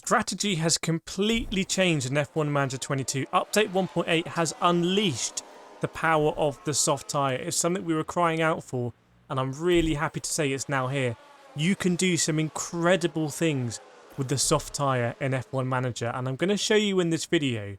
Strategy has completely changed in F1 Manager 22. Update 1.8 has unleashed the power of the soft tyre. It's something we were crying out for, and I'm really happy to say it's now here. You can do some incredible things with the soft tyre in F1 Manager, and I'm going to show you in this video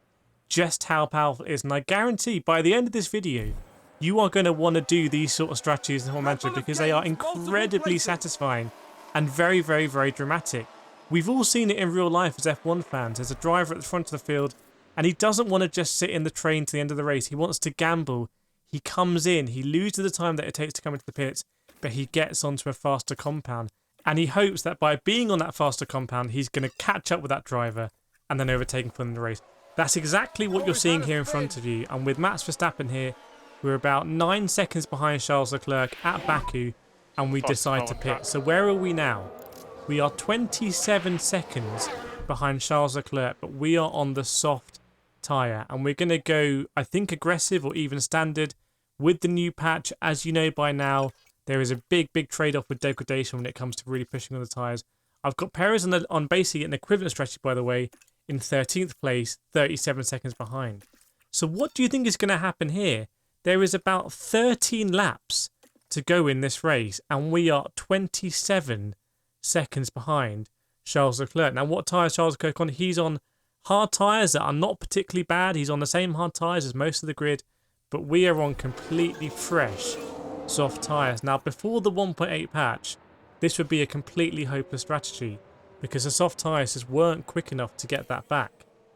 just how powerful it is. And I guarantee by the end of this video, you are going to want to do these sort of strategies in F1 Manager because they are incredibly satisfying and very, very, very dramatic. We've all seen it in real life as F1 fans. There's a driver at the front of the field and he doesn't want to just sit in the train to the end of the race. He wants to gamble. He comes in, he loses the time that it takes to come into the pits, but he gets onto a faster compound. And he hopes that by being on that faster compound, he's going to catch up with that driver and then overtake him in the race. That's exactly what you're seeing here in front of you. And with Max Verstappen here, we're about 9 seconds behind Charles Leclerc at Baku, and we decide to pit. So where are we now? We are 27 seconds behind Charles Leclerc, but we are on the soft tyre. And we're going to go, I think, aggressive or even standard with the new patch. As you know by now, there is a big, big trade-off with degradation when it comes to really pushing on the tyres. I've got Perez on basically an equivalent strategy, by the way, in 13th place, 37 seconds behind. So what do you think is going to happen here? There is about 13 laps to go in this race, and we are 27 seconds behind Charles Leclerc. Now, what tyres Charles Leclerc on? He's on hard tyres that are not particularly bad. He's on the same hard tyres as most of the grid, but we are on completely fresh soft tyres. Now, before the 1.8 patch, this would be a completely hopeless strategy because the soft tyres just weren't quick enough to get that back.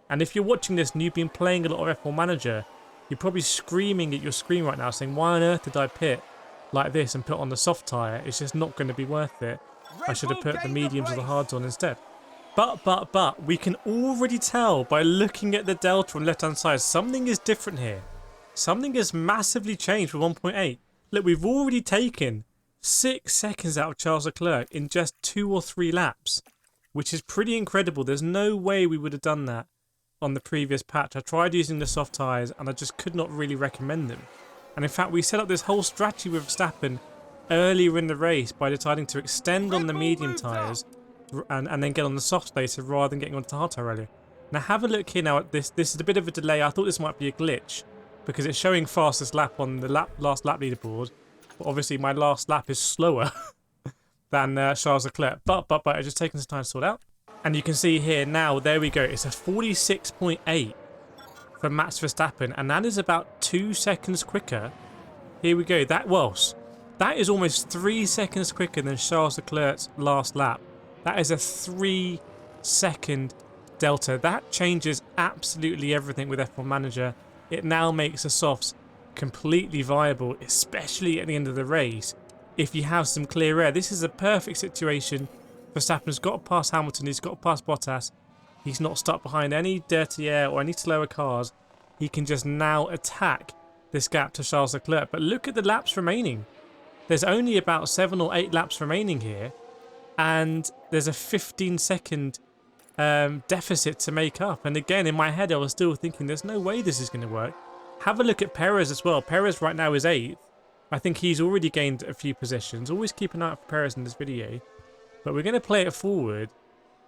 And if you're watching this and you've been playing a lot of F1 Manager, you're probably screaming at your screen right now saying, why on earth did I pit like this and put on the soft tyre? It's just not going to be worth it. I should have put the mediums or the hards on instead. But, we can already tell by looking at the delta on the left-hand side, something is different here. Something has massively changed for 1.8. Look, we've already taken 6 seconds out of Charles Leclerc in just 2 or 3 laps, which is pretty incredible. There's no way we would have done that on the previous patch. I tried using the soft tyres and I just could not really recommend them. And in fact, we set up this whole strategy with Verstappen earlier in the race by deciding to extend on the medium tyres and then get on the soft later rather than getting on the hard tyre earlier. Now have a look here now at this. This is a bit of a delay. I thought this might be a glitch because it's showing fastest lap on the last lap leaderboard. But obviously my last lap is slower than Charles Leclerc. But it's just taking some time to sort out. And you can see here now, there we go. It's a 46.8 for Max Verstappen. And that is about 2 seconds quicker. Here we go. That is almost 3 seconds quicker than Charles Leclerc's last lap. That is a 3 second delta. That changes absolutely everything with F1 Manager. It now makes the softs completely viable, especially at the end of the race. If you have some clear air, this is a perfect situation. Verstappen's got past Hamilton, he's got past Bottas. He's not stuck behind any dirty air or any slower cars. He can just now attack this gap to Charles Leclerc. But look at the laps remaining. There's only about 7 or 8 laps remaining here, and there's a 15-second deficit to make up. And again, in my head, I was still thinking, there's no way this is going to work. Have a look at Perez as well. Perez right now is 8th. I think he's already gained a few positions. Always keep an eye out for Perez in this video. But we're going to play it forward,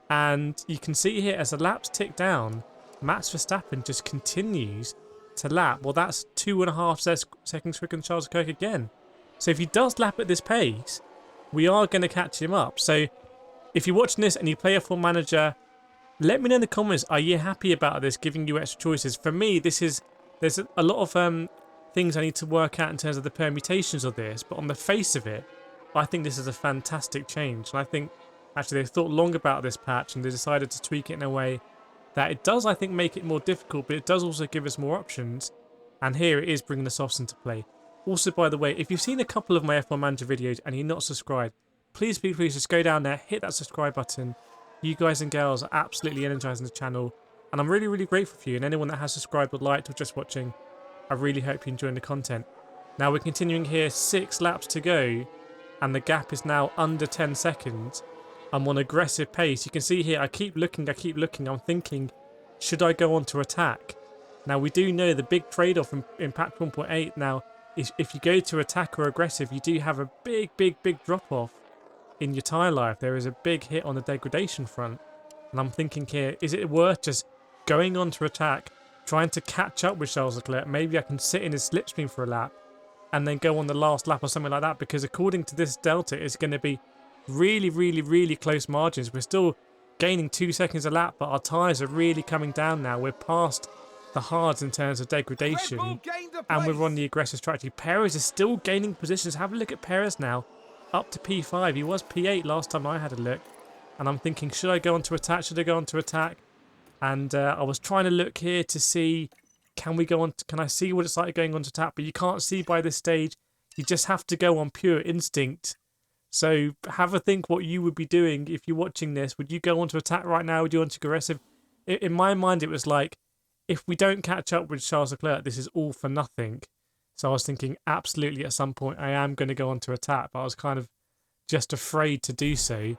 and you can see here as the laps tick down, Max Verstappen just continues to lap. Well, that's 2.5 seconds quicker than Charles Leclerc again. So if he does lap at this pace, we are going to catch him up. So if you're watching this and you play F1 Manager, let me know in the comments, are you happy about this, giving you extra choices? For me, there's a lot of things I need to work out in terms of the permutations of this, but on the face of it, I think this is a fantastic change. And I think actually they thought long about this patch and they decided to tweak it in a way that it does, I think, make it more difficult, but it does also give us more options. And here it is bringing the softs into play. Also, by the way, if you've seen a couple of my F1 Manager videos and you're not subscribed, please just go down there, hit that subscribe button. You guys and girls are absolutely energizing the channel, and I'm really, really grateful for you. And anyone that has subscribed or liked or just watching, I really hope you're enjoying the content. Now we're continuing here, 6 laps to go, and the gap is now under 10 seconds. I'm on aggressive pace. You can see here, I keep looking. I'm thinking, should I go on to attack? Now we do know the big trade-off in patch 1.8 now is if you go to attack or aggressive, you do have a big drop-off in your tyre life. There is a big hit on the degradation front. And I'm thinking here, is it worth just going on to attack, trying to catch up with Charles Leclerc? Maybe I can sit in his slipstream for a lap and then go on the last lap or something like that, because according to this delta, it's going to be really, really, really close margins. We're still gaining 2 seconds a lap, but our tyres are really coming down now. We're past the hards in terms of degradation, and we're on the aggressive strategy. Perez is still gaining positions. Have a look at Perez now, up to P5. He was P8 last time I had a look, and I'm thinking, should I go on to attack? Should I go on to attack? And I was trying to look here to see, can we go on? Can I see what it's like going on to attack? But you can't see by this stage. You just have to go on pure instinct. So have a think what you would be doing if you're watching this. Would you go on to attack right now? Would you go on to aggressive? In my mind, it was like, if we don't catch up with Charles Leclerc, this is all for nothing. So I was thinking, absolutely, at some point, I am going to go on to attack. But I was kind of just afraid to do so.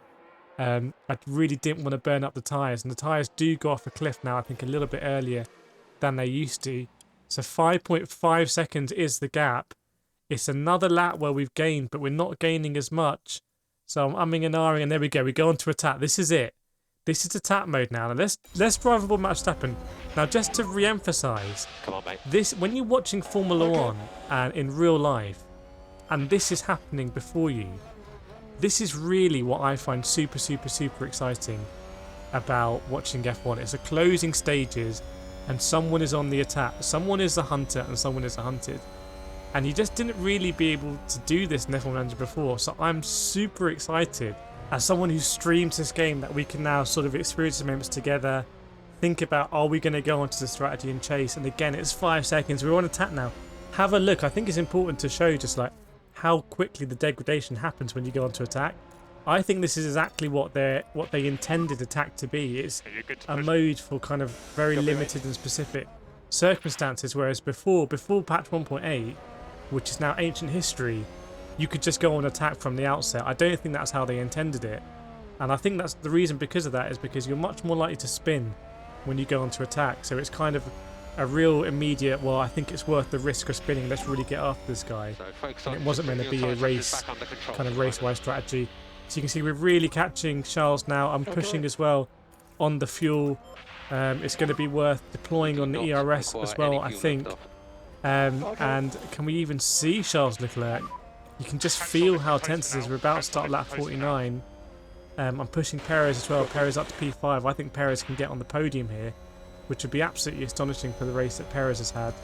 I really didn't want to burn up the tyres. And the tyres do go off a cliff now, I think, a little bit earlier than they used to. So 5.5 seconds is the gap. It's another lap where we've gained, but we're not gaining as much. So I'm umming and ahhing, and there we go. We go on to attack. This is it. This is attack mode now. Now let's drive aboard Max Verstappen. Now, just to re-emphasise, come on, mate. This, when you're watching Formula One and in real life, and this is happening before you, this is really what I find super, super, super exciting about watching F1. It's the closing stages, and someone is on the attack. Someone is the hunter, and someone is the hunted. And you just didn't really be able to do this in F1 Manager before. So I'm super excited as someone who streams this game that we can now sort of experience the moments together. Think about, are we going to go onto the strategy and chase? And again, it's 5 seconds. We're on attack now. Have a look. I think it's important to show just like how quickly the degradation happens when you go onto attack. I think this is exactly what they intended attack to be. It's a mode for kind of very limited and specific circumstances, whereas before patch 1.8, which is now ancient history, you could just go on attack from the outset. I don't think that's how they intended it. And I think that's the reason because of that is because you're much more likely to spin when you go onto attack. So it's kind of a real immediate, well, I think it's worth the risk of spinning. Let's really get after this guy. And it wasn't meant to be a race, kind of race-wise strategy. So you can see we're really catching Charles now. I'm pushing as well on the fuel. It's going to be worth deploying on the ERS as well, I think. And can we even see Charles Leclerc? You can just feel how tense it is. We're about to start lap 49. I'm pushing Perez as well. Perez up to P5. I think Perez can get on the podium here, which would be absolutely astonishing for the race that Perez has had.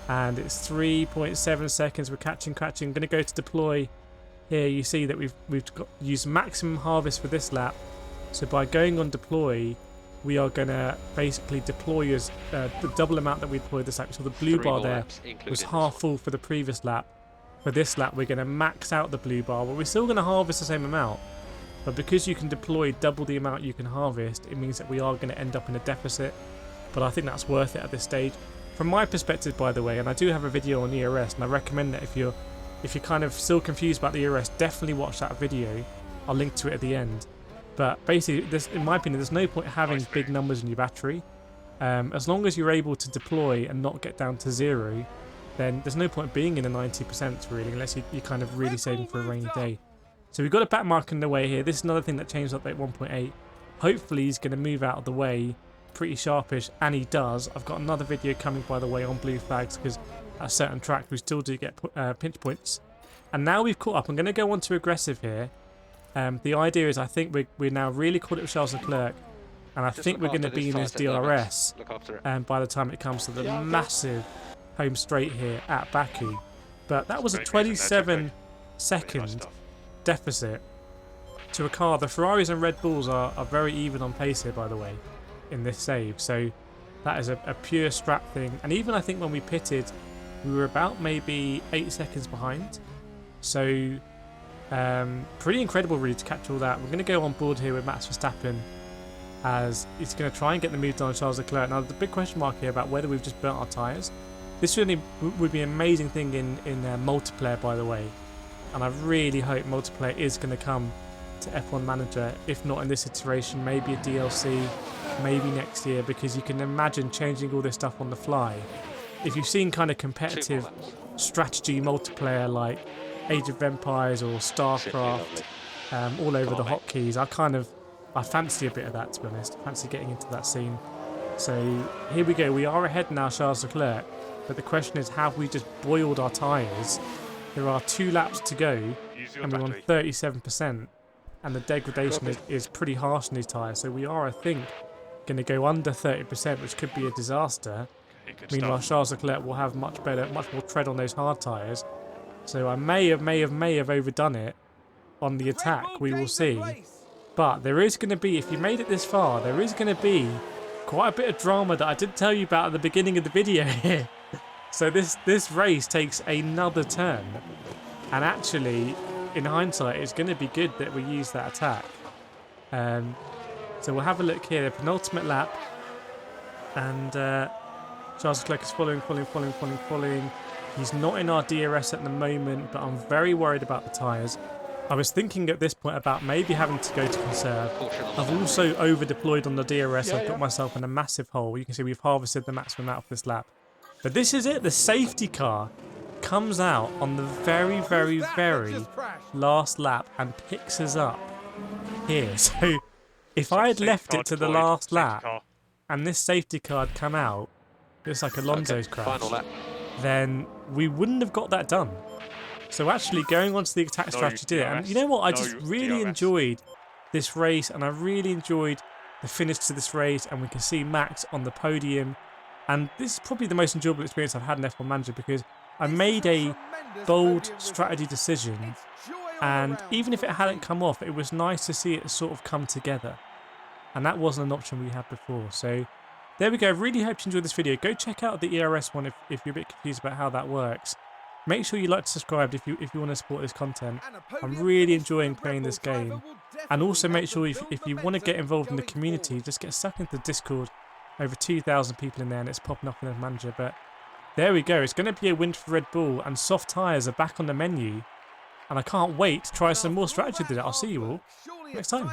And it's 3.7 seconds. We're catching. I'm going to go to deploy. Here you see that we've got used maximum harvest for this lap. So by going on deploy, we are going to basically deploy as the double amount that we deployed this lap. So the blue bar there was half full for the previous lap. For this lap, we're going to max out the blue bar, but we're still going to harvest the same amount. But because you can deploy double the amount you can harvest, it means that we are going to end up in a deficit. But I think that's worth it at this stage. From my perspective, by the way, and I do have a video on ERS, and I recommend that if you're kind of still confused about the ERS, definitely watch that video. I'll link to it at the end. But basically, in my opinion, there's no point having big numbers in your battery. As long as you're able to deploy and not get down to 0, then there's no point being in the 90% really, unless you're kind of really saving for a rainy day. So we've got a back mark in the way here. This is another thing that changed update 1.8. Hopefully he's going to move out of the way pretty sharpish, and he does. I've got another video coming, by the way, on blue flags, because at a certain track we still do get pinch points. And now we've caught up. I'm going to go on to aggressive here. The idea is I think we're now really caught up with Charles Leclerc, and I think we're going to be in his DRS by the time it comes to the massive home straight here at Baku. But that was a 27-second deficit to a car. The Ferraris and Red Bulls are very even on pace here, by the way, in this save. So that is a pure strap thing. And even I think when we pitted, we were about maybe 8 seconds behind. So pretty incredible really to catch all that. We're going to go on board here with Max Verstappen as he's going to try and get the move done on Charles Leclerc. Now the big question mark here about whether we've just burnt our tyres. This really would be an amazing thing in multiplayer, by the way. And I really hope multiplayer is going to come to F1 Manager. If not in this iteration, maybe a DLC, maybe next year, because you can imagine changing all this stuff on the fly. If you've seen kind of competitive strategy multiplayer like Age of Empires or StarCraft all over the hotkeys, I kind of I fancy a bit of that, to be honest. I fancy getting into that scene. So here we go. We are ahead now, Charles Leclerc. But the question is, have we just boiled our tyres? There are 2 laps to go, and we're on 37%. And the degradation is pretty harsh in these tyres. So we are, I think, going to go under 30%, which could be a disaster. Meanwhile, Charles Leclerc will have much more tread on those hard tyres. So I may have overdone it on the attack. We will see. But there is going to be, if you made it this far, there is going to be quite a bit of drama that I didn't tell you about at the beginning of the video here. So this race takes another turn. And actually, in hindsight, it's going to be good that we use that attack. So we'll have a look here. The penultimate lap. And Charles Leclerc is following. He's not in our DRS at the moment, but I'm very worried about the tyres. I was thinking at this point about maybe having to go to conserve. I've also over-deployed on the DRS. I've got myself in a massive hole. You can see we've harvested the maximum out of this lap. But this is it. The safety car comes out on the very last lap and picks us up here. So if I had left it to the last lap and this safety car had come out, it's like Alonso's crash, then we wouldn't have got that done. So actually going on to the attack strategy did it. And you know what? I just really enjoyed this race, and I really enjoyed the finish to this race, and we can see Max on the podium. And this is probably the most enjoyable experience I've had in F1 Manager, because I made a bold strategy decision, and even if it hadn't come off, it was nice to see it sort of come together. And that wasn't an option we had before. So there we go. Really hope you enjoyed this video. Go check out the ERS one if you're a bit confused about how that works. Make sure you like to subscribe if you want to support this content. I'm really enjoying playing this game. And also make sure if you want to get involved in the community, just get stuck into the Discord. Over 2,000 people in there, and it's popping up in the manager. But there we go. It's going to be a win for Red Bull, and soft tyres are back on the menu. And I can't wait to try some more strategy with it. I'll see you all next time.